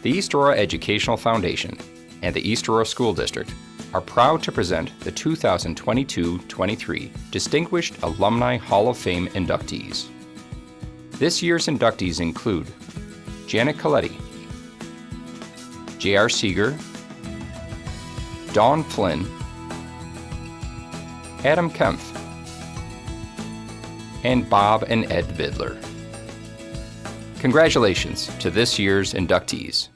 The East Aurora Educational Foundation and the East Aurora School District are proud to present the 2022-23 Distinguished Alumni Hall of Fame inductees. This year's inductees include Janet Coletti, J.R. Seeger, Dawn Flynn, Adam Kempf, and Bob and Ed Vidler. Congratulations to this year's inductees.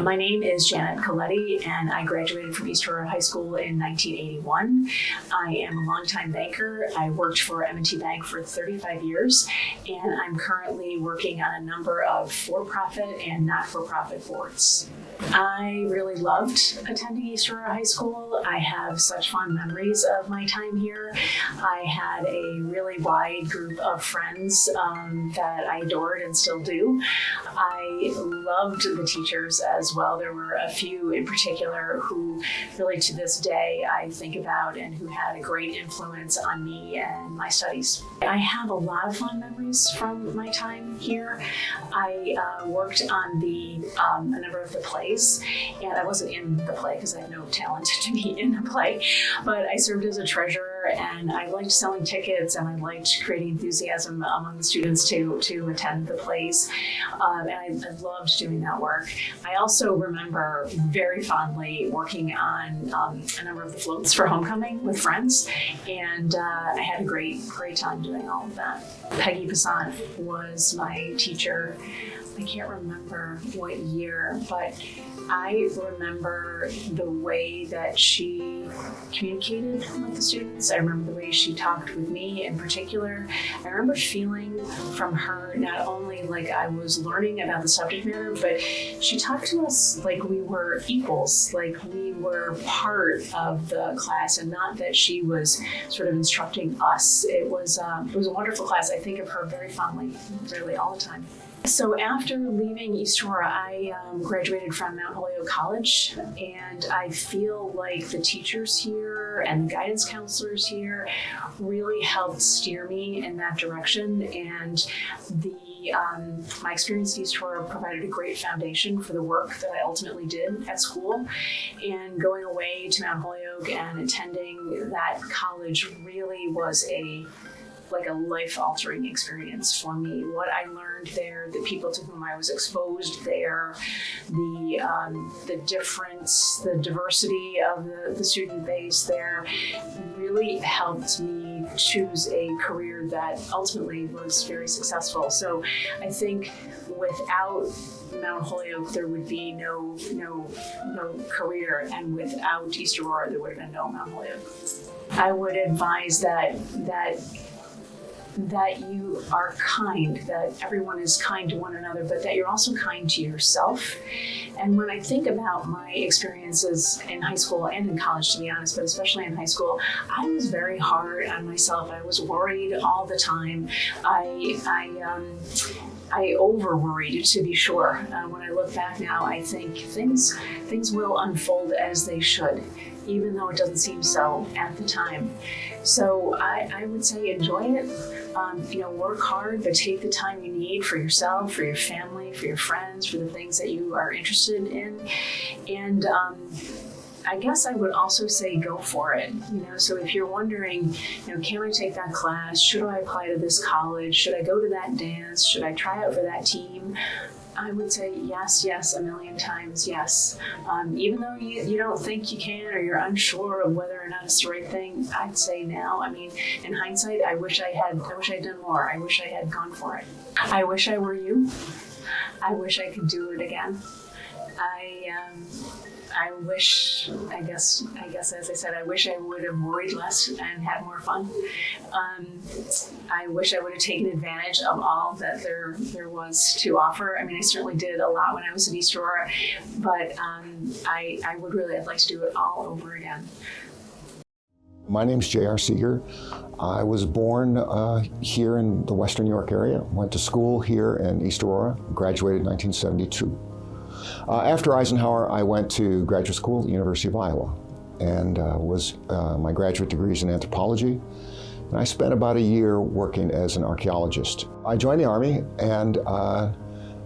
My name is Janet Coletti, and I graduated from East Aurora High School in 1981. I am a longtime banker. I worked for M&T Bank for 35 years, and I'm currently working on a number of for-profit and not-for-profit boards. I really loved attending East Aurora High School. I have such fond memories of my time here. I had a really wide group of friends that I adored and still do. I loved the teachers as well. There were a few in particular who really to this day I think about and who had a great influence on me and my studies. I have a lot of fond memories from my time here. I worked on a number of the plays, and I wasn't in the play because I have no talent to be in a play, but I served as a treasurer, and I liked selling tickets, and I liked creating enthusiasm among the students to attend the plays, and I loved doing that work. I also remember very fondly working on a number of the floats for homecoming with friends, and I had a great time doing all of that. Peggy Passant was my teacher. I can't remember what year, but I remember the way that she communicated with the students. I remember the way she talked with me in particular. I remember feeling from her not only like I was learning about the subject matter, but she talked to us like we were equals, like we were part of the class, and not that she was sort of instructing us. It was a wonderful class. I think of her very fondly, really all the time. So after leaving East Aurora, I graduated from Mount Holyoke College, and I feel like the teachers here and the guidance counselors here really helped steer me in that direction, and my experience at East Aurora provided a great foundation for the work that I ultimately did at school. And going away to Mount Holyoke and attending that college really was a life-altering experience for me. What I learned there, the people to whom I was exposed there, the difference, the diversity of the student base there really helped me choose a career that ultimately was very successful. So I think without Mount Holyoke, there would be no career, and without East Aurora, there would have been no Mount Holyoke. I would advise that you are kind, that everyone is kind to one another, but that you're also kind to yourself. And when I think about my experiences in high school and in college, to be honest, but especially in high school, I was very hard on myself. I was worried all the time. I over-worried, to be sure. When I look back now, I think things will unfold as they should, even though it doesn't seem so at the time. So I would say enjoy it. Work hard, but take the time you need for yourself, for your family, for your friends, for the things that you are interested in. And I guess I would also say go for it. So if you're wondering, can I take that class? Should I apply to this college? Should I go to that dance? Should I try out for that team? I would say yes, a million times yes. Even though you don't think you can, or you're unsure of whether or not it's the right thing, I'd say now. I mean, in hindsight, I wish I had done more. I wish I had gone for it. I wish I were you. I wish I could do it again. I wish, I guess, as I said, I wish I would have worried less and had more fun. I wish I would have taken advantage of all that there was to offer. I mean, I certainly did a lot when I was at East Aurora, but I'd like to do it all over again. My name's J.R. Seeger. I was born here in the Western New York area, went to school here in East Aurora, graduated in 1972. After Eisenhower, I went to graduate school at the University of Iowa, and my graduate degree is in anthropology, and I spent about a year working as an archaeologist. I joined the Army, and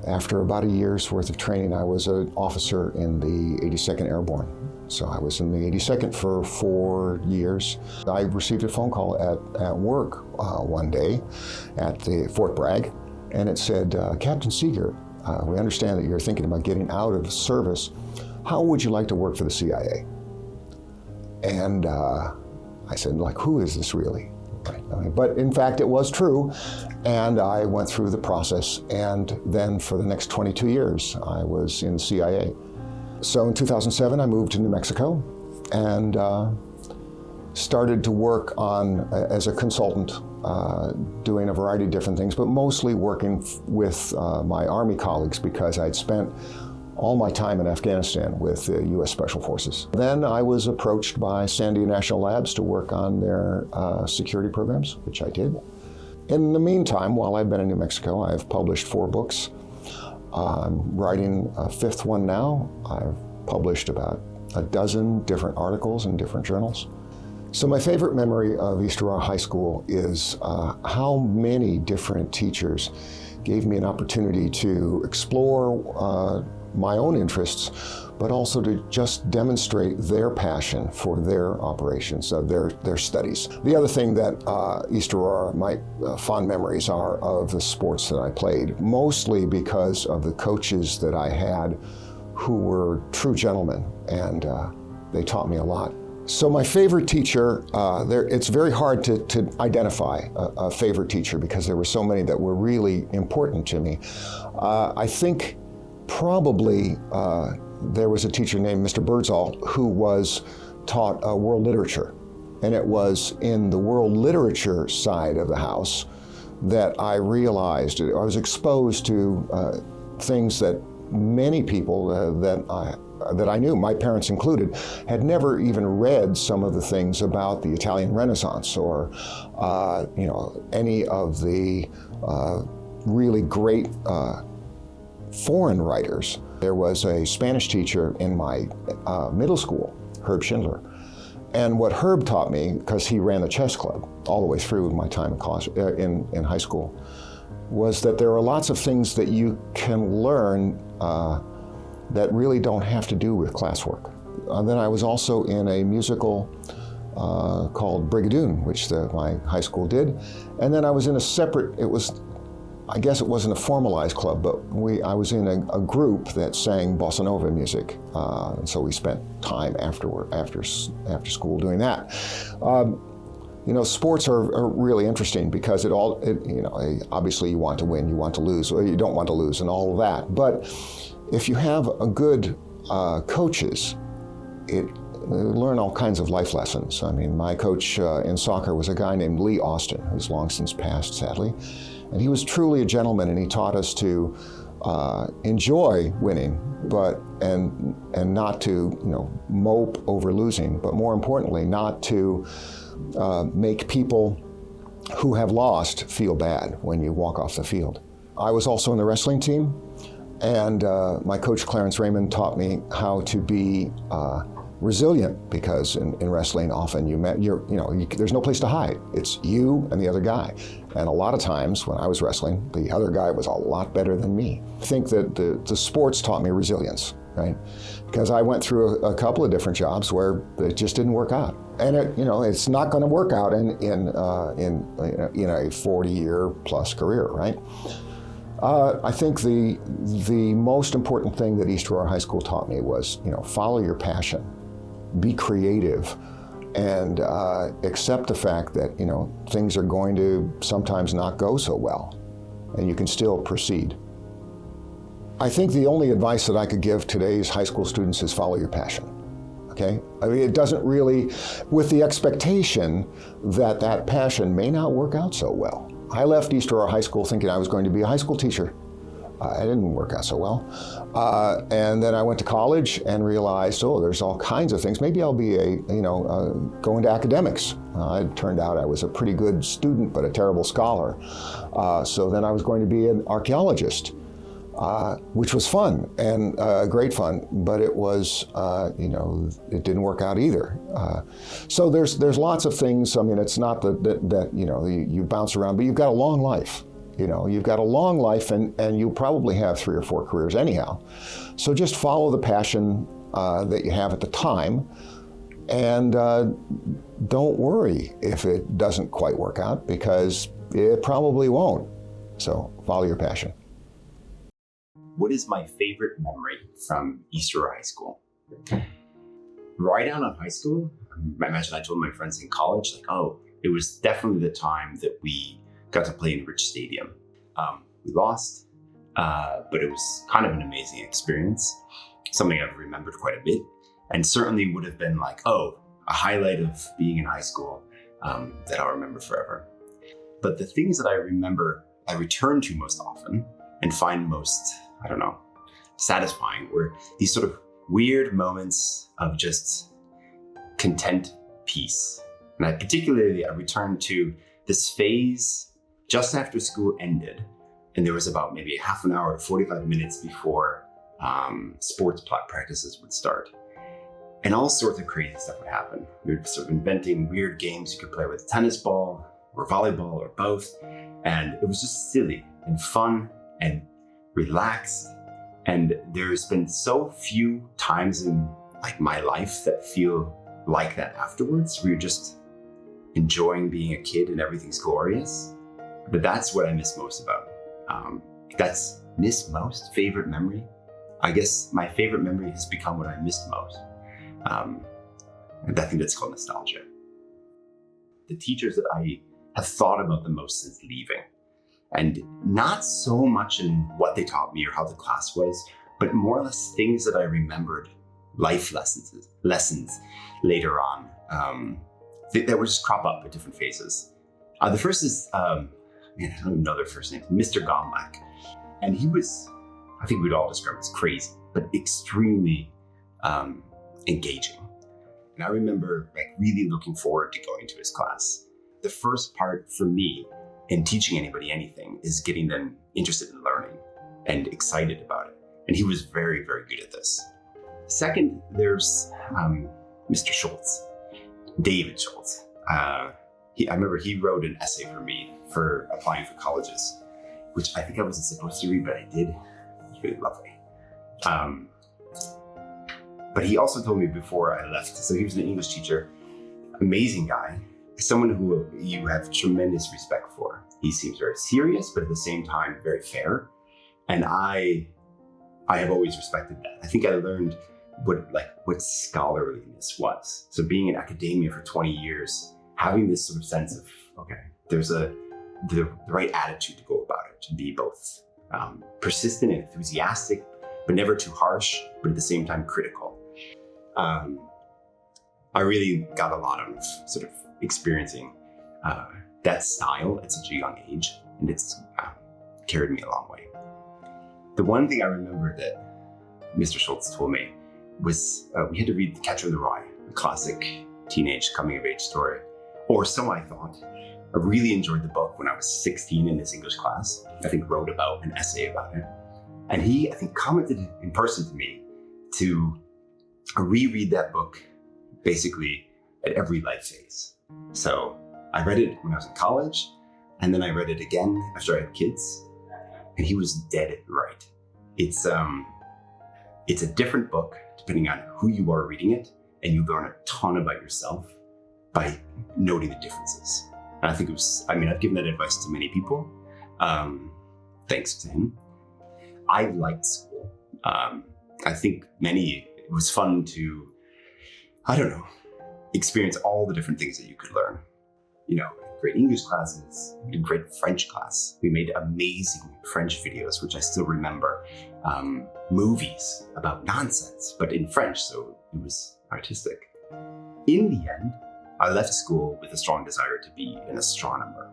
After about a year's worth of training, I was an officer in the 82nd Airborne. So I was in the 82nd for 4 years. I received a phone call at work one day at the Fort Bragg, and it said, Captain Seeger, we understand that you're thinking about getting out of service. How would you like to work for the CIA? And I said, like, who is this really? Right. But in fact, it was true. And I went through the process. And then for the next 22 years, I was in the CIA. So in 2007, I moved to New Mexico and started to work on as a consultant, doing a variety of different things, but mostly working with my Army colleagues because I'd spent all my time in Afghanistan with the U.S. Special Forces. Then I was approached by Sandia National Labs to work on their security programs, which I did. In the meantime, while I've been in New Mexico, I've published 4 books. I'm writing a 5th one now. I've published about a dozen different articles in different journals. So my favorite memory of East Aurora High School is how many different teachers gave me an opportunity to explore my own interests, but also to just demonstrate their passion for their operations, their studies. The other thing that East Aurora, my fond memories are of the sports that I played, mostly because of the coaches that I had who were true gentlemen, and they taught me a lot. So my favorite teacher, it's very hard to identify a favorite teacher because there were so many that were really important to me. I think probably there was a teacher named Mr. Birdsall who taught world literature. And it was in the world literature side of the house that I realized, I was exposed to things that many people that I knew, my parents included, had never even read some of the things about the Italian Renaissance or any of the really great foreign writers. There was a Spanish teacher in my middle school, Herb Schindler. And what Herb taught me, because he ran the chess club all the way through my time in college, in high school, was that there are lots of things that you can learn that really don't have to do with classwork. Then I was also in a musical called Brigadoon, which my high school did. And then I was in a separate, I guess it wasn't a formalized club, but I was in a group that sang bossa nova music. And so we spent time after school doing that. Sports are really interesting because obviously you want to win, you want to lose, or you don't want to lose and all of that. But if you have a good coaches, you learn all kinds of life lessons. I mean, my coach in soccer was a guy named Lee Austin, who's long since passed, sadly. And he was truly a gentleman, and he taught us to enjoy winning, and not to mope over losing, but more importantly, not to make people who have lost feel bad when you walk off the field. I was also in the wrestling team, and my coach Clarence Raymond taught me how to be resilient, because in wrestling often there's no place to hide. It's you and the other guy. And a lot of times when I was wrestling, the other guy was a lot better than me. I think that the sports taught me resilience, right? Because I went through a couple of different jobs where it just didn't work out. And it's not going to work out in a 40-year plus career, right? I think the most important thing that East Aurora High School taught me was, follow your passion, be creative, and accept the fact that, things are going to sometimes not go so well, and you can still proceed. I think the only advice that I could give today's high school students is follow your passion, okay? I mean, it doesn't really, with the expectation that passion may not work out so well. I left East Aurora High School thinking I was going to be a high school teacher. It didn't work out so well. And then I went to college and realized, there's all kinds of things. Maybe I'll be go into academics. It turned out I was a pretty good student, but a terrible scholar. So then I was going to be an archaeologist, which was fun and great fun, but it was, it didn't work out either. So there's lots of things. I mean, it's not that you bounce around, but you've got a long life. You know, you've got a long life and you probably have 3 or 4 careers anyhow. So just follow the passion that you have at the time, and don't worry if it doesn't quite work out, because it probably won't. So follow your passion. What is my favorite memory from East Aurora High School? Right out of high school, I imagine I told my friends in college, like, oh, it was definitely the time that we got to play in Rich Stadium. We lost, but it was kind of an amazing experience, something I've remembered quite a bit, and certainly would have been like, oh, a highlight of being in high school that I'll remember forever. But the things that I remember, I return to most often and find most, I don't know, satisfying were these sort of weird moments of just content peace. And I returned to this phase just after school ended, and there was about maybe half an hour to 45 minutes before sports practices would start. And all sorts of crazy stuff would happen. We were sort of inventing weird games you could play with tennis ball or volleyball or both. And it was just silly and fun and relaxed. And there's been so few times in like my life that feel like that afterwards, where you're just enjoying being a kid and everything's glorious. But that's what I miss most about. Favorite memory. I guess my favorite memory has become what I missed most. And I think that's called nostalgia. The teachers that I have thought about the most since leaving, and not so much in what they taught me or how the class was, but more or less things that I remembered, life lessons later on, that would just crop up at different phases. The first is, I don't even know their first name, Mr. Gomlak. And he was, I think we'd all describe him as crazy, but extremely engaging. And I remember like really looking forward to going to his class. The first part for me in teaching anybody anything is getting them interested in learning and excited about it. And he was very, very good at this. Second, there's Mr. Schultz, David Schultz. I remember he wrote an essay for me for applying for colleges, which I think I wasn't supposed to read, but I did. It was really lovely. But he also told me before I left, so he was an English teacher, amazing guy, someone who you have tremendous respect for. He seems very serious, but at the same time, very fair. And I have always respected that. I think I learned what scholarliness was. So being in academia for 20 years, having this sort of sense of, okay, there's the right attitude to go about it, to be both persistent and enthusiastic, but never too harsh, but at the same time critical. I really got a lot of sort of experiencing that style at such a young age, and it's carried me a long way. The one thing I remember that Mr. Schultz told me was we had to read The Catcher in the Rye, a classic teenage coming-of-age story, or so I thought. I really enjoyed the book when I was 16 in his English class. I think wrote about an essay about it. And he, I think, commented in person to me to reread that book basically at every life phase. So I read it when I was in college, and then I read it again after I had kids, and he was dead right. It's a different book depending on who you are reading it, and you learn a ton about yourself by noting the differences. And I think I've given that advice to many people, thanks to him. I liked school. I think it was fun to, experience all the different things that you could learn. Great English classes, we did great French class. We made amazing French videos, which I still remember. Movies about nonsense, but in French, so it was artistic. In the end, I left school with a strong desire to be an astronomer,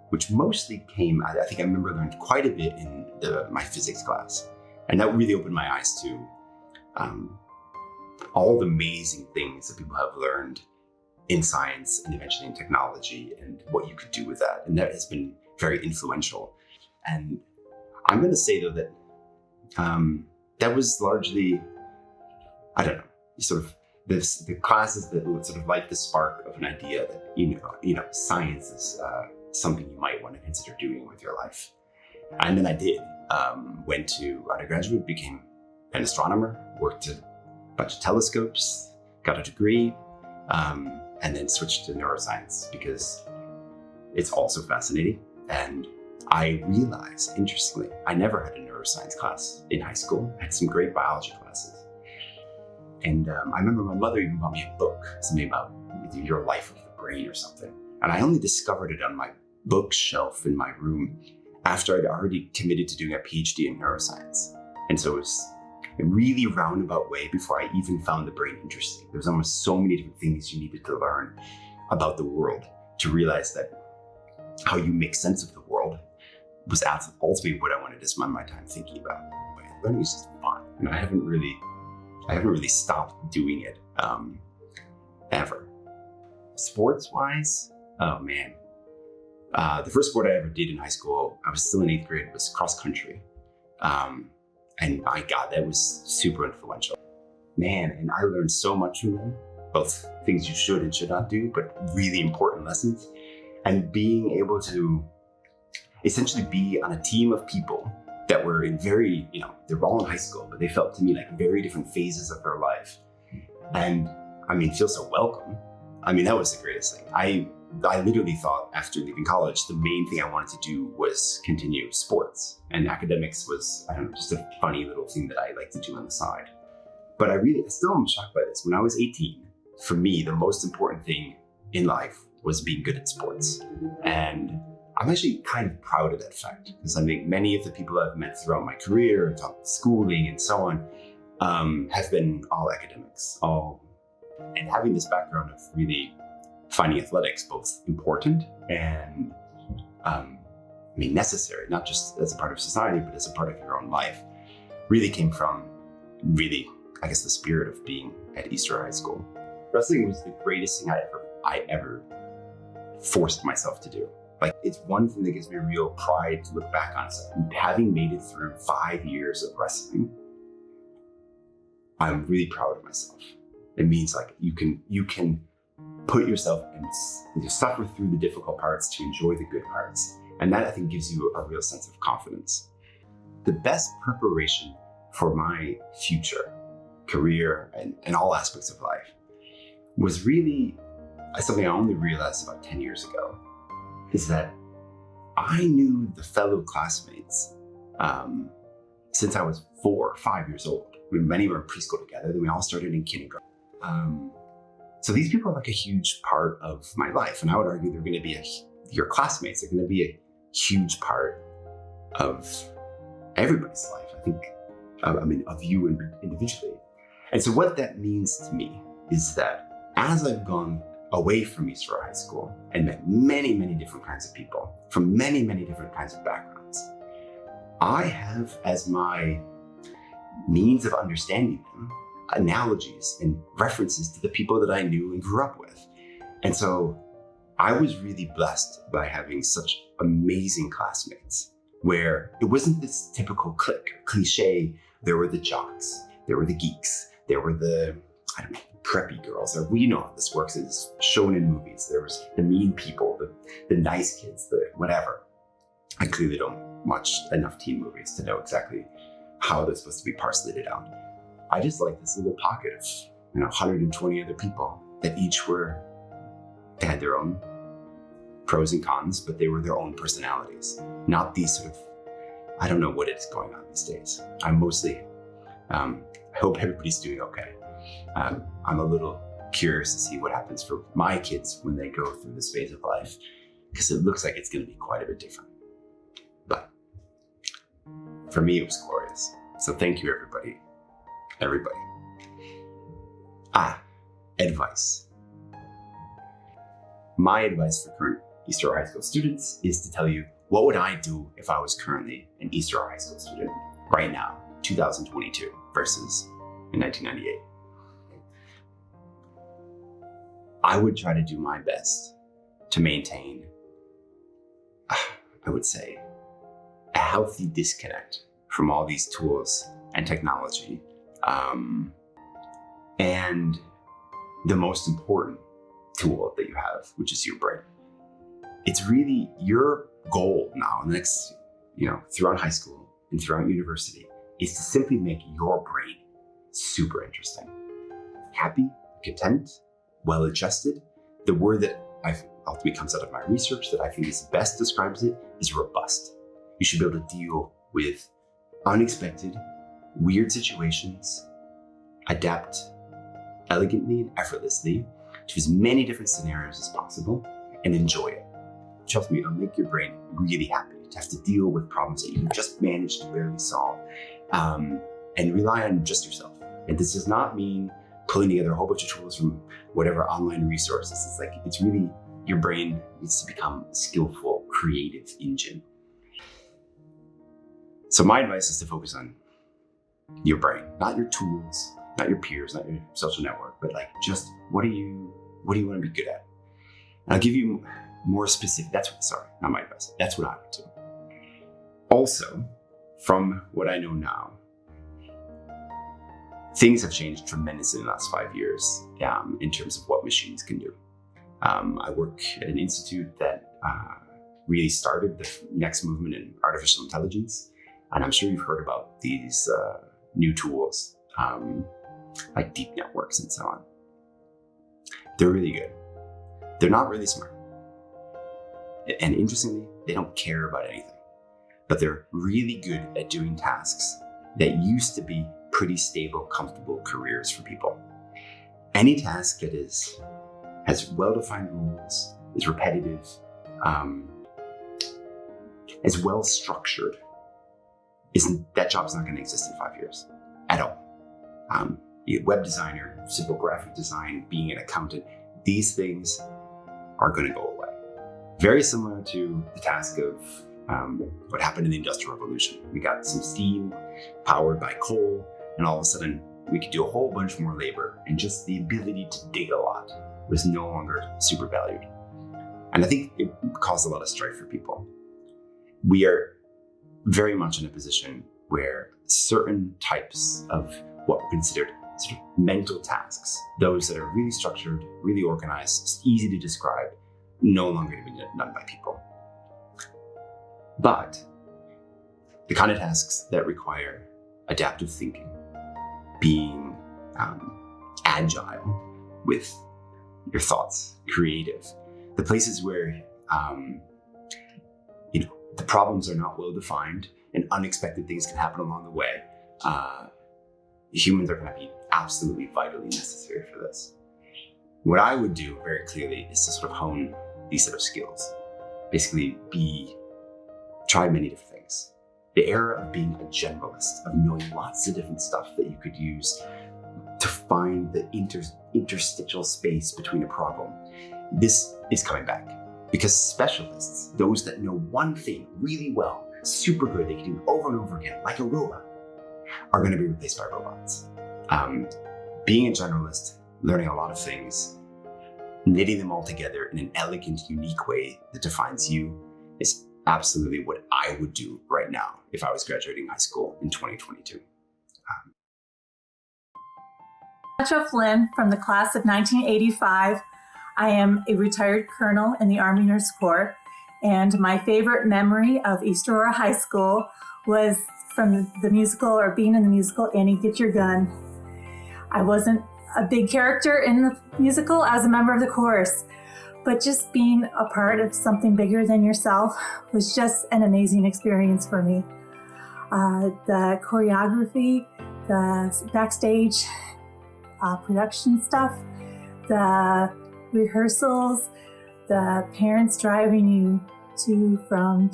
which mostly came, I think I remember learned quite a bit in my physics class. And that really opened my eyes to all the amazing things that people have learned in science and eventually in technology and what you could do with that. And that has been very influential. And I'm going to say, though, that that was largely, sort of the classes that would sort of light the spark of an idea that, science is something you might want to consider doing with your life. And then I did. Went to undergraduate, became an astronomer, worked at a bunch of telescopes, got a degree, and then switched to neuroscience because it's also fascinating. And I realized, interestingly, I never had a neuroscience class in high school. I had some great biology classes. And I remember my mother even bought me a book, something about your life of the brain or something. And I only discovered it on my bookshelf in my room after I'd already committed to doing a PhD in neuroscience. And so it was a really roundabout way before I even found the brain interesting. There was almost so many different things you needed to learn about the world to realize that how you make sense of the world was ultimately what I wanted to spend my time thinking about. Learning is just fun, and I haven't really stopped doing it ever. Sports-wise, oh man. The first sport I ever did in high school, I was still in 8th grade, was cross country. And my God, that was super influential. Man, and I learned so much from them, both things you should and should not do, but really important lessons. And being able to essentially be on a team of people that were in very, they're all in high school, but they felt to me like very different phases of their life. And feel so welcome. That was the greatest thing. I literally thought after leaving college, the main thing I wanted to do was continue sports, and academics was, just a funny little thing that I like to do on the side. But I still am shocked by this. When I was 18, for me, the most important thing in life was being good at sports. And I'm actually kind of proud of that fact, because I think many of the people I've met throughout my career, schooling and so on, have been all academics, and having this background of really finding athletics both important and necessary, not just as a part of society, but as a part of your own life, really came from the spirit of being at Easter High School. Wrestling was the greatest thing I ever forced myself to do. It's one thing that gives me real pride to look back on. So having made it through 5 years of wrestling, I'm really proud of myself. It means you can put yourself and suffer through the difficult parts to enjoy the good parts. And that, I think, gives you a real sense of confidence. The best preparation for my future career and all aspects of life was really something I only realized about 10 years ago, is that I knew the fellow classmates since I was 4 or 5 years old. Many were in preschool together, then we all started in kindergarten. So these people are a huge part of my life, and I would argue they're going to be your classmates are going to be a huge part of everybody's life. I think, of you individually. And so what that means to me is that as I've gone away from East Aurora High School and met many, many different kinds of people from many, many different kinds of backgrounds, I have as my means of understanding them analogies and references to the people that I knew and grew up with. And so I was really blessed by having such amazing classmates where it wasn't this typical cliche. There were the jocks, there were the geeks, there were the, preppy girls. Or we know how this works. It's shown in movies. There was the mean people, the nice kids, the whatever. I clearly don't watch enough teen movies to know exactly how they're supposed to be parcellated out. I just like this little pocket of 120 other people that they had their own pros and cons, but they were their own personalities, not these sort of, I don't know what is going on these days. I'm mostly, I hope everybody's doing okay. I'm a little curious to see what happens for my kids when they go through this phase of life, because it looks like it's going to be quite a bit different. But for me, it was glorious. So thank you, everybody. Advice. My advice for current East Aurora High School students is to tell you, what would I do if I was currently an East Aurora High School student right now, 2022 versus in 1998? I would try to do my best to maintain, I would say, a healthy disconnect from all these tools and technology. And the most important tool that you have, which is your brain. it's really your goal now in the next, throughout high school and throughout university is to simply make your brain super interesting. Happy, content, well-adjusted. The word that ultimately comes out of my research that I think is best describes it is robust. You should be able to deal with unexpected, weird situations, adapt elegantly and effortlessly to as many different scenarios as possible, and enjoy it. Trust me, it'll make your brain really happy to have to deal with problems that you just managed to barely solve, and rely on just yourself. And this does not mean pulling together a whole bunch of tools from whatever online resources. It's really, your brain needs to become a skillful, creative engine. So my advice is to focus on your brain, not your tools, not your peers, not your social network, but just what do you want to be good at? And I'll give you more specific, not my advice. That's what I would do. Also, from what I know now, things have changed tremendously in the last 5 years in terms of what machines can do. I work at an institute that really started the next movement in artificial intelligence. And I'm sure you've heard about these new tools, like deep networks and so on. They're really good. They're not really smart. And interestingly, they don't care about anything. But they're really good at doing tasks that used to be pretty stable, comfortable careers for people. Any task that has well-defined rules, is repetitive, is well-structured, that job's not going to exist in 5 years at all. Be a web designer, simple graphic design, being an accountant, these things are going to go away. Very similar to the task of what happened in the Industrial Revolution. We got some steam powered by coal, and all of a sudden we could do a whole bunch more labor, and just the ability to dig a lot was no longer super valued. And I think it caused a lot of strife for people. We are very much in a position where certain types of what were considered sort of mental tasks, those that are really structured, really organized, easy to describe, no longer to be done by people. But the kind of tasks that require adaptive thinking, being agile with your thoughts, creative, the places where the problems are not well defined and unexpected things can happen along the way, humans are going to be absolutely vitally necessary for this. What I would do very clearly is to sort of hone these set of skills. Basically try many different things. The era of being a generalist, of knowing lots of different stuff that you could use to find the interstitial space between a problem. This is coming back because specialists, those that know one thing really well, super good, they can do it over and over again, like Aurora, are going to be replaced by robots. Being a generalist, learning a lot of things, knitting them all together in an elegant, unique way that defines you is absolutely what I would do right now if I was graduating high school in 2022. Natasha Flynn from the class of 1985. I am a retired colonel in the Army Nurse Corps, and my favorite memory of East Aurora High School was from the musical, or being in the musical, Annie, Get Your Gun. I wasn't a big character in the musical as a member of the chorus, but just being a part of something bigger than yourself was just an amazing experience for me. The choreography, the backstage production stuff, the rehearsals, the parents driving you to, from,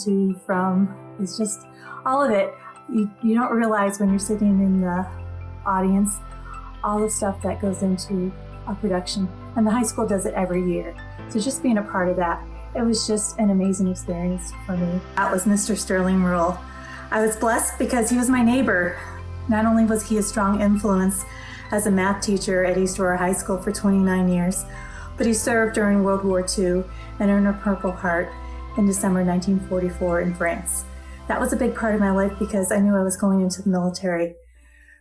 is just all of it. You don't realize when you're sitting in the audience all the stuff that goes into a production. And the high school does it every year. So just being a part of that, it was just an amazing experience for me. That was Mr. Sterling Rule. I was blessed because he was my neighbor. Not only was he a strong influence as a math teacher at East Aurora High School for 29 years, but he served during World War II and earned a Purple Heart in December 1944 in France. That was a big part of my life because I knew I was going into the military.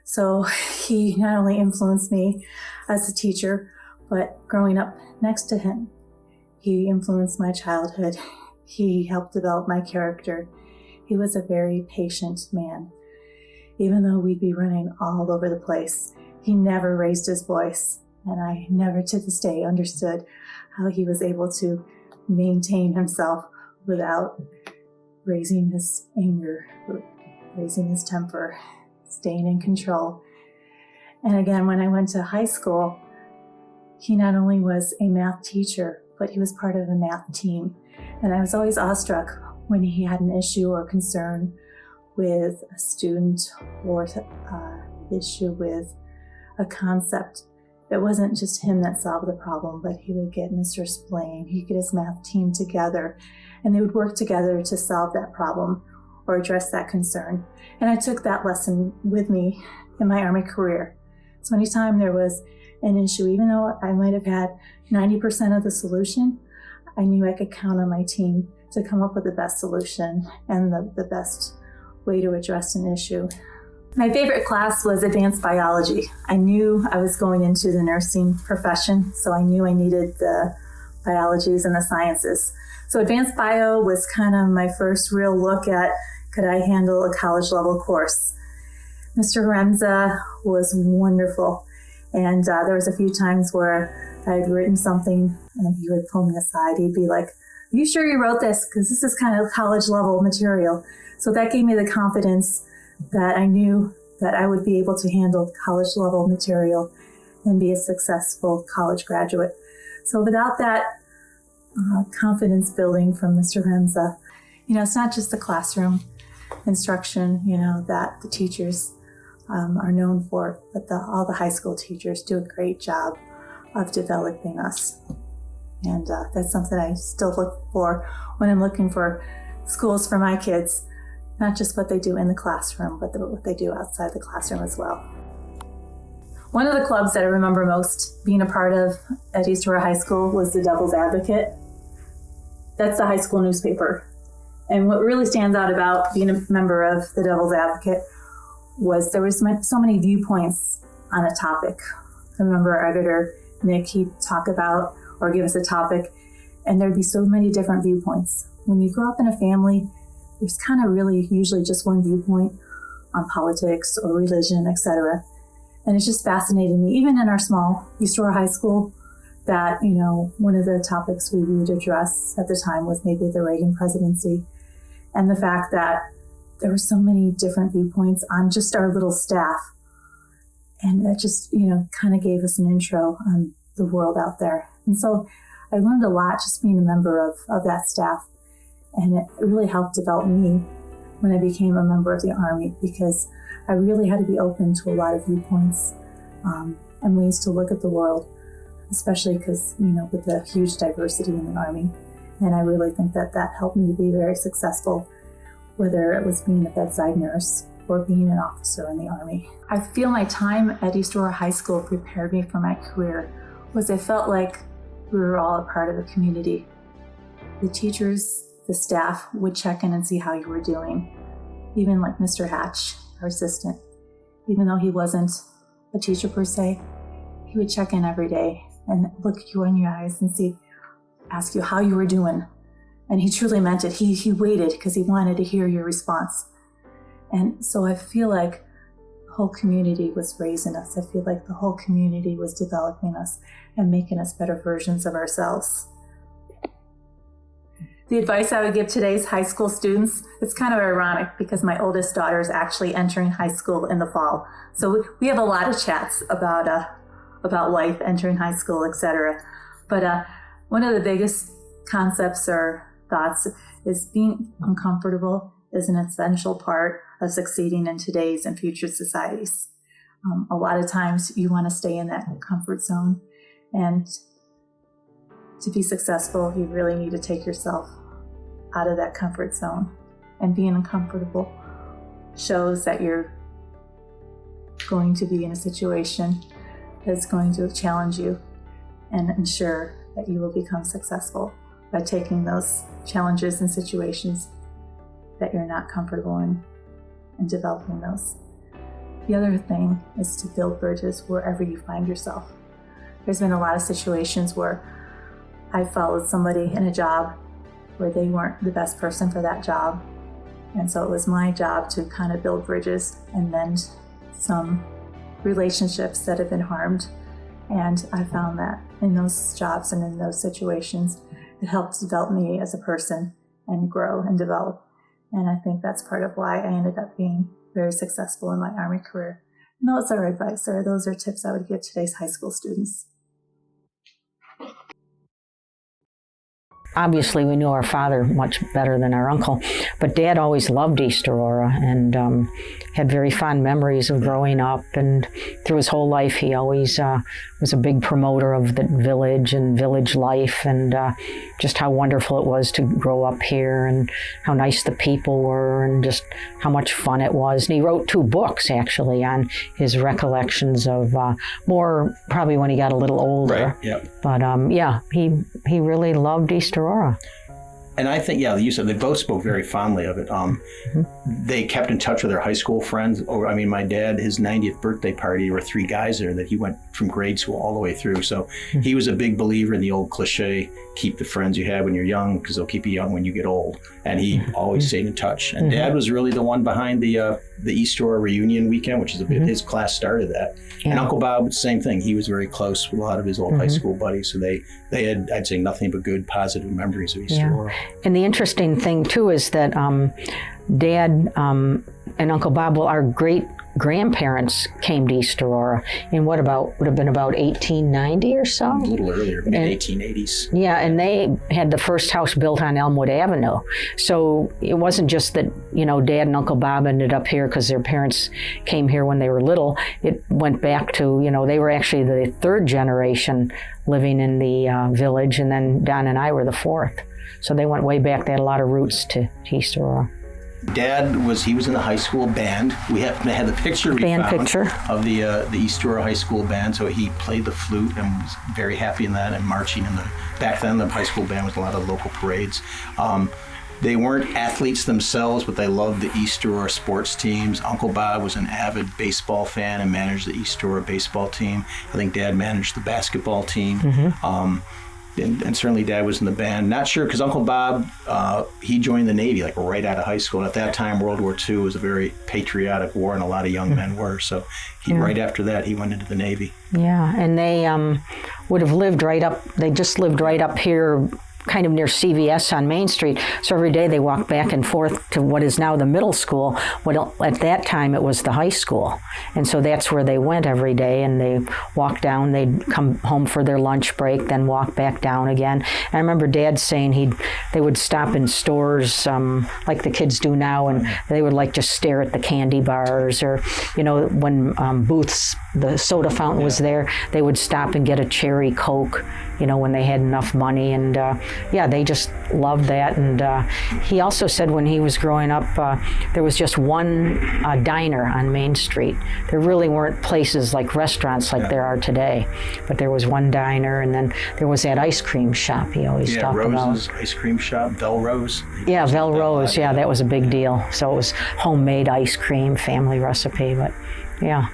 So he not only influenced me as a teacher, but growing up next to him, he influenced my childhood. He helped develop my character. He was a very patient man. Even though we'd be running all over the place, he never raised his voice. And I never to this day understood how he was able to maintain himself without raising his anger, raising his temper, staying in control. And again, when I went to high school, he not only was a math teacher, but he was part of a math team. And I was always awestruck when he had an issue or concern with a student or issue with a concept. It wasn't just him that solved the problem, but he would get Mr. Splain, he'd get his math team together, and they would work together to solve that problem or address that concern. And I took that lesson with me in my Army career. So anytime there was an issue, even though I might have had 90% of the solution, I knew I could count on my team to come up with the best solution and the best way to address an issue. My favorite class was advanced biology. I knew I was going into the nursing profession, so I knew I needed the biologies and the sciences. So advanced bio was kind of my first real look at, could I handle a college level course? Mr. Remza was wonderful. And there was a few times where I had written something and he would pull me aside. He'd be like, "Are you sure you wrote this? Because this is kind of college level material." So that gave me the confidence that I knew that I would be able to handle college level material and be a successful college graduate. So without that confidence building from Mr. Remza, it's not just the classroom instruction, that the teachers are known for, but all the high school teachers do a great job of developing us. And that's something I still look for when I'm looking for schools for my kids, not just what they do in the classroom, but what they do outside the classroom as well. One of the clubs that I remember most being a part of at East Aurora High School was the Devil's Advocate. That's the high school newspaper. And what really stands out about being a member of the Devil's Advocate was there was so many viewpoints on a topic. I remember our editor, Nick, he'd talk about or give us a topic, and there'd be so many different viewpoints. When you grow up in a family, there's kind of really usually just one viewpoint on politics or religion, etc. And it's just fascinated me, even in our small East Aurora High School, that, one of the topics we would address at the time was maybe the Reagan presidency, and the fact that there were so many different viewpoints on just our little staff. And that just, kind of gave us an intro on the world out there. And so I learned a lot just being a member of that staff. And it really helped develop me when I became a member of the Army, because I really had to be open to a lot of viewpoints and ways to look at the world, especially because, with the huge diversity in the Army. And I really think that helped me be very successful, whether it was being a bedside nurse or being an officer in the Army. I feel my time at East Aurora High School prepared me for my career, was I felt like we were all a part of a community. The teachers, the staff would check in and see how you were doing. Even like Mr. Hatch, our assistant, even though he wasn't a teacher per se, he would check in every day and look you in your eyes and ask you how you were doing. And he truly meant it. He waited because he wanted to hear your response. And so I feel like the whole community was raising us. I feel like the whole community was developing us and making us better versions of ourselves. The advice I would give today's high school students, it's kind of ironic because my oldest daughter is actually entering high school in the fall. So we have a lot of chats about life, entering high school, etc. But one of the biggest concepts or thoughts is being uncomfortable is an essential part of succeeding in today's and future societies. A lot of times you want to stay in that comfort zone, and to be successful, you really need to take yourself out of that comfort zone. And being uncomfortable shows that you're going to be in a situation that's going to challenge you and ensure that you will become successful by taking those challenges and situations that you're not comfortable in and developing those. The other thing is to build bridges wherever you find yourself. There's been a lot of situations where I followed somebody in a job where they weren't the best person for that job. And so it was my job to kind of build bridges and mend some relationships that have been harmed. And I found that in those jobs and in those situations, it helped develop me as a person and grow and develop. And I think that's part of why I ended up being very successful in my Army career. And those are advice, or those are tips I would give today's high school students. Obviously, we knew our father much better than our uncle, but Dad always loved East Aurora and had very fond memories of growing up. And through his whole life, he always was a big promoter of the village and village life, and just how wonderful it was to grow up here and how nice the people were and just how much fun it was. And he wrote 2 books, actually, on his recollections of more probably when he got a little older. Right, yep. But yeah, he really loved East Aurora. And I think, yeah, you said they both spoke very fondly of it. They kept in touch with their high school friends. My dad, his 90th birthday party, there were 3 guys there that he went from grade school all the way through. So he was a big believer in the old cliche, keep the friends you have when you're young because they'll keep you young when you get old. And he always stayed in touch. And Dad was really the one behind the East Aurora reunion weekend, which is his class started that. Yeah. And Uncle Bob, same thing. He was very close with a lot of his old high school buddies. So they had, I'd say, nothing but good, positive memories of East Aurora. And the interesting thing, too, is that Dad and Uncle Bob, well, our great-grandparents came to East Aurora in would have been about 1890 or so? A little earlier, mid-1880s. Yeah, and they had the first house built on Elmwood Avenue. So it wasn't just that, Dad and Uncle Bob ended up here because their parents came here when they were little. It went back to, they were actually the 3rd generation living in the village, and then Don and I were the 4th. So they went way back. They had a lot of roots to East Aurora. Dad was in the high school band. We had the picture of the East Aurora High School band. So he played the flute and was very happy in that and marching in back then the high school band was a lot of local parades. They weren't athletes themselves, but they loved the East Aurora sports teams. Uncle Bob was an avid baseball fan and managed the East Aurora baseball team. I think Dad managed the basketball team. And certainly Dad was in the band. Not sure, because Uncle Bob, he joined the Navy like right out of high school. And at that time, World War II was a very patriotic war, and a lot of young men were. So right after that, he went into the Navy. Yeah, and they would have lived they just lived right up here, kind of near CVS on Main Street. So every day they walked back and forth to what is now the middle school. Well, at that time it was the high school. And so that's where they went every day, and they walked down. They'd come home for their lunch break, then walk back down again. And I remember Dad saying they would stop in stores like the kids do now, and they would just stare at the candy bars, or, when Booth's, the soda fountain was there, they would stop and get a cherry Coke, when they had enough money. And they just loved that. And he also said when he was growing up, there was just one diner on Main Street. There really weren't places like restaurants like there are today, but there was one diner, and then there was that ice cream shop he always talked about. Rose's ice cream shop, Velrose. Yeah, Velrose, that was a big deal. So it was homemade ice cream, family recipe, but yeah.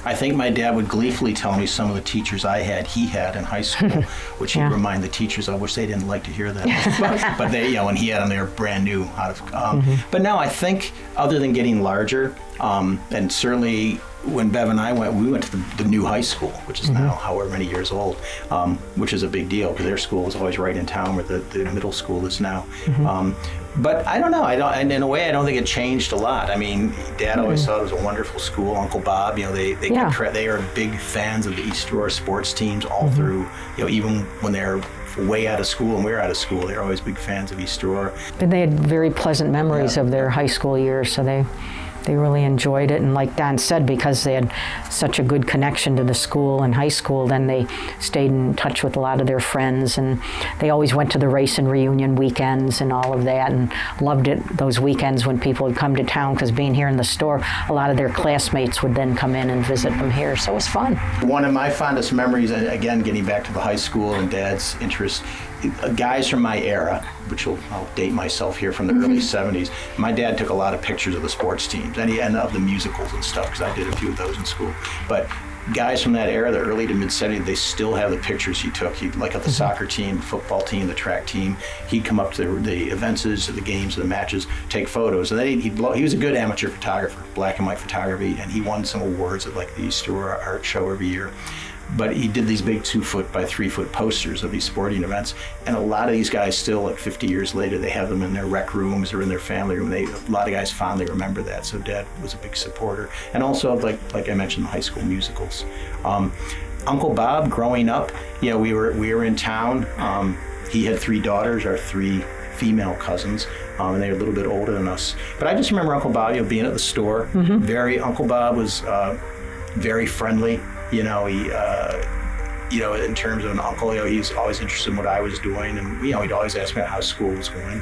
I think my dad would gleefully tell me some of the teachers he had in high school, which he'd remind the teachers of, which they didn't like to hear that. But they, when he had them, they were brand new. But now I think, other than getting larger, and certainly when Bev and I we went to the new high school, which is now however many years old, which is a big deal because their school was always right in town where the middle school is now. But I don't know. And in a way, I don't think it changed a lot. I mean, Dad always thought it was a wonderful school. Uncle Bob, they are big fans of the East Aurora sports teams all through. Even when they're way out of school and we're out of school, they're always big fans of East Aurora. And they had very pleasant memories of their high school years, so they really enjoyed it. And like Don said, because they had such a good connection to the school and high school, then they stayed in touch with a lot of their friends, and they always went to the race and reunion weekends and all of that, and loved it those weekends when people would come to town, because being here in the store, a lot of their classmates would then come in and visit them here, so it was fun. One of my fondest memories, again getting back to the high school and Dad's interest, guys from my era, which I'll date myself here, from the early 70s, my dad took a lot of pictures of the sports teams and of the musicals and stuff, because I did a few of those in school. But guys from that era, the early to mid 70s, they still have the pictures he took. He'd like at the soccer team, the football team, the track team. He'd come up to the events, the games, the matches, take photos. And then he was a good amateur photographer, black and white photography, and he won some awards at like the East Aurora Art Show every year. But he did these big 2-foot by 3-foot posters of these sporting events. And a lot of these guys still, like 50 years later, they have them in their rec rooms or in their family room. A lot of guys fondly remember that. So Dad was a big supporter. And also, like I mentioned, the high school musicals. Uncle Bob, growing up, we were in town. He had 3 daughters, our 3 female cousins, and they were a little bit older than us. But I just remember Uncle Bob, being at the store. Uncle Bob was very friendly. He, in terms of an uncle, he was always interested in what I was doing, and he'd always ask me how school was going,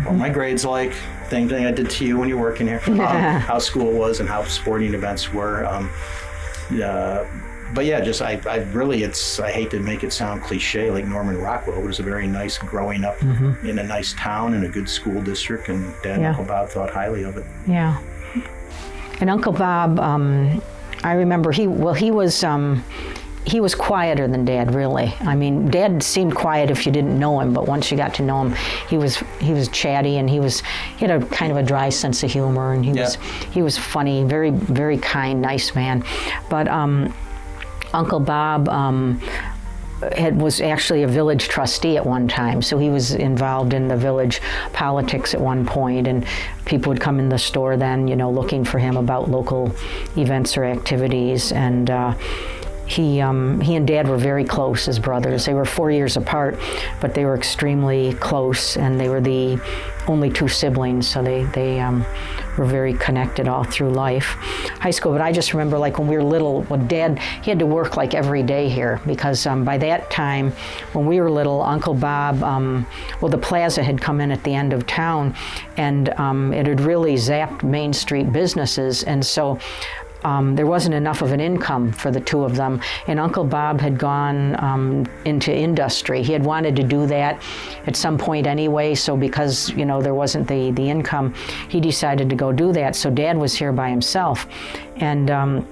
what my grades like, same thing I did to you when you're working here, how school was and how sporting events were. But yeah, I hate to make it sound cliche like Norman Rockwell. It was a very nice growing up in a nice town in a good school district, and Dad and Uncle Bob thought highly of it. Yeah. And Uncle Bob, I remember he was quieter than Dad, really. I mean, Dad seemed quiet if you didn't know him, but once you got to know him, he was chatty, and he had a kind of a dry sense of humor, and he was funny, very, very kind, nice man. But Uncle Bob was actually a village trustee at one time, so he was involved in the village politics at one point, and people would come in the store then, looking for him about local events or activities, and he and Dad were very close as brothers. They were 4 years apart, but they were extremely close, and they were the only 2 siblings, so they were very connected all through life. High school, but I just remember like when we were little, Dad, he had to work like every day here because by that time, when we were little, Uncle Bob, the plaza had come in at the end of town, and it had really zapped Main Street businesses, and so there wasn't enough of an income for the 2 of them, and Uncle Bob had gone into industry. He had wanted to do that at some point anyway, so because there wasn't the income, he decided to go do that. So Dad was here by himself, and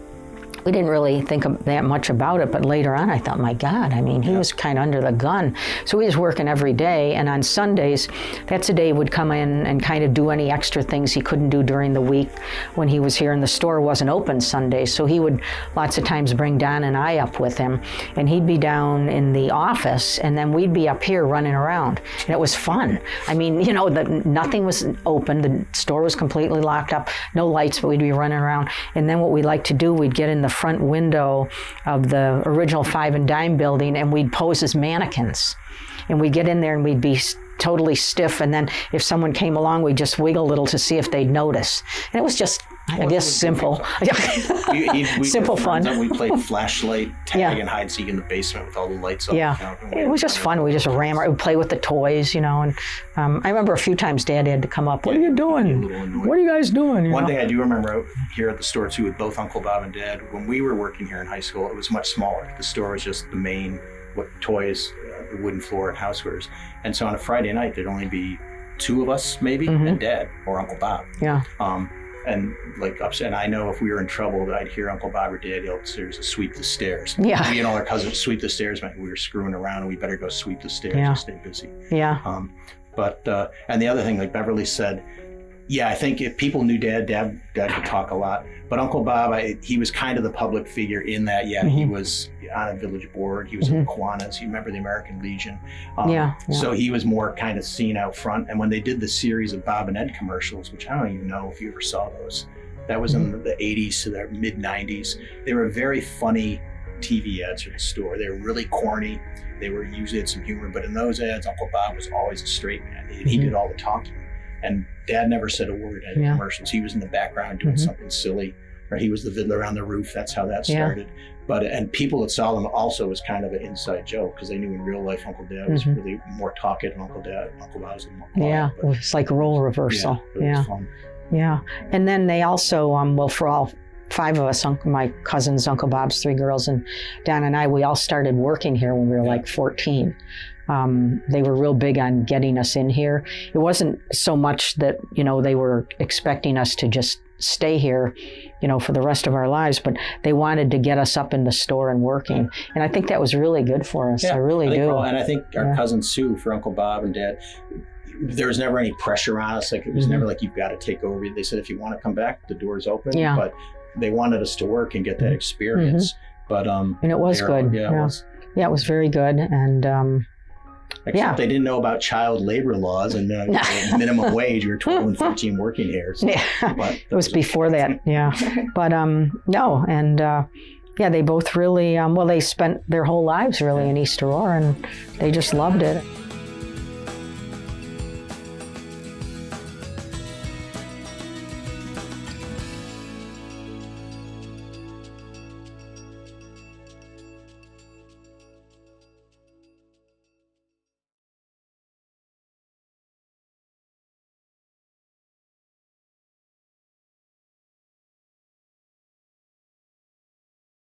we didn't really think that much about it, but later on I thought, my God, he was kind of under the gun. So he was working every day, and on Sundays, that's the day he would come in and kind of do any extra things he couldn't do during the week when he was here, and the store wasn't open Sundays. So he would lots of times bring Don and I up with him, and he'd be down in the office, and then we'd be up here running around, and it was fun. Nothing was open, the store was completely locked up, no lights, but we'd be running around, and then what we liked to do, we'd get in the front window of the original 5 and Dime building, and we'd pose as mannequins, and we'd get in there and we'd be totally stiff, and then if someone came along, we'd just wiggle a little to see if they'd notice, and it was just simple. Simple fun. We played flashlight tag and hide and seek in the basement with all the lights up. Yeah, it was just fun. We just ran around, we'd play with the toys, and I remember a few times Dad had to come up. What are you doing? What are you guys doing? One thing I do remember out here at the store too, with both Uncle Bob and Dad, when we were working here in high school, it was much smaller. The store was just the main toys, the wooden floor, and housewares. And so on a Friday night, there'd only be 2 of us maybe, and Dad or Uncle Bob. Yeah. And like upset, and I know if we were in trouble, that I'd hear Uncle Bob or Dad yell upstairs to sweep the stairs. Yeah. We and all our cousins sweep the stairs meant we were screwing around, and we better go sweep the stairs and stay busy. Yeah. And the other thing, like Beverly said, I think if people knew Dad could talk a lot. But Uncle Bob, he was kind of the public figure in that, he was on a village board. He was in the Kiwanis. You remember the American Legion. So he was more kind of seen out front. And when they did the series of Bob and Ed commercials, which I don't even know if you ever saw those, that was in the 80s to the mid 90s. They were very funny TV ads for the store. They were really corny. They were usually had some humor, but in those ads, Uncle Bob was always a straight man. He did all the talking. And Dad never said a word in commercials. He was in the background doing something silly, or he was the fiddler on the roof. That's how that started. And people that saw them also was kind of an inside joke, because they knew in real life Uncle Dad was really more talkative, and Uncle Bob was more quiet. Yeah, it was like a role reversal. It was fun. Yeah, and then they also, for all 5 of us, my cousins, Uncle Bob's 3 girls, and Don and I, we all started working here when we were like 14. They were real big on getting us in here. It wasn't so much that, they were expecting us to just stay here, for the rest of our lives, but they wanted to get us up in the store and working. And I think that was really good for us. I really do. And I think our cousin Sue, for Uncle Bob and Dad, there was never any pressure on us. Like, it was never like, you've got to take over. They said, if you want to come back, the door's open. Yeah. But they wanted us to work and get that experience. But and it was good. It was very good. And except they didn't know about child labor laws and minimum wage. We were 12 and 13 working here. So, but it was before that. Yeah. But no. And they both really, they spent their whole lives really in East Aurora, and they just loved it.